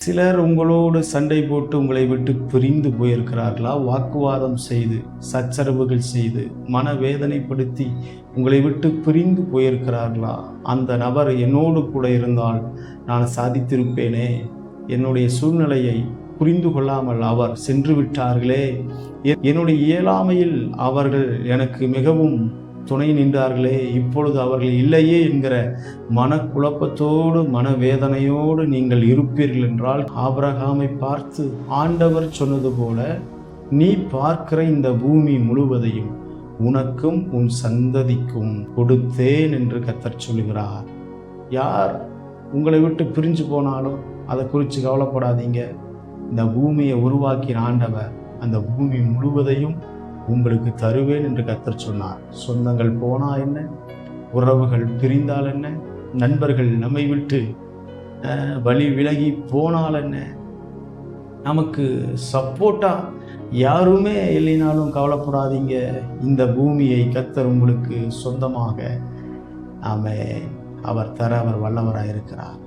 சிலர் உங்களோடு சண்டை போட்டு உங்களை விட்டு பிரிந்து போயிருக்கிறார்களா? வாக்குவாதம் செய்து, சச்சரவுகள் செய்து, மனவேதனைப்படுத்தி உங்களை விட்டு பிரிந்து போயிருக்கிறார்களா? அந்த நபர் என்னோடு கூட இருந்தால் நான் சாதித்திருப்பேனே. என்னுடைய சூழ்நிலையை புரிந்து கொள்ளாமல் அவர் சென்று விட்டார்களே. என்னுடைய இயலாமையில் அவர்கள் எனக்கு மிகவும் துணை நின்றார்களே, இப்பொழுது அவர்கள் இல்லையே என்கிற மனக்குழப்பத்தோடு மனவேதனையோடு நீங்கள் இருப்பீர்கள் என்றால், ஆபிரகாமை பார்த்து ஆண்டவர் சொன்னது போல, நீ பார்க்கிற இந்த பூமி முழுவதையும் உனக்கும் உன் சந்ததிக்கும் கொடுத்தேன் என்று கர்த்தர் சொல்கிறார். யார் உங்களை விட்டு பிரிஞ்சு போனாலும் அதை குறித்து கவலைப்படாதீங்க. இந்த பூமியை உருவாக்கின ஆண்டவர் அந்த பூமி முழுவதையும் உங்களுக்கு தருவேன் என்று கர்த்தர் சொன்னார். சொந்தங்கள் போனா என்ன, உறவுகள் பிரிந்தால் என்ன, நண்பர்கள் நம்மை விட்டு வழி விலகி போனால் என்ன, நமக்கு சப்போர்ட்டா யாருமே இல்லைனாலும் கவலைப்படாதீங்க. இந்த பூமியை கர்த்தர் உங்களுக்கு சொந்தமாக அவர் தர அவர் வல்லவராக இருக்கிறார்.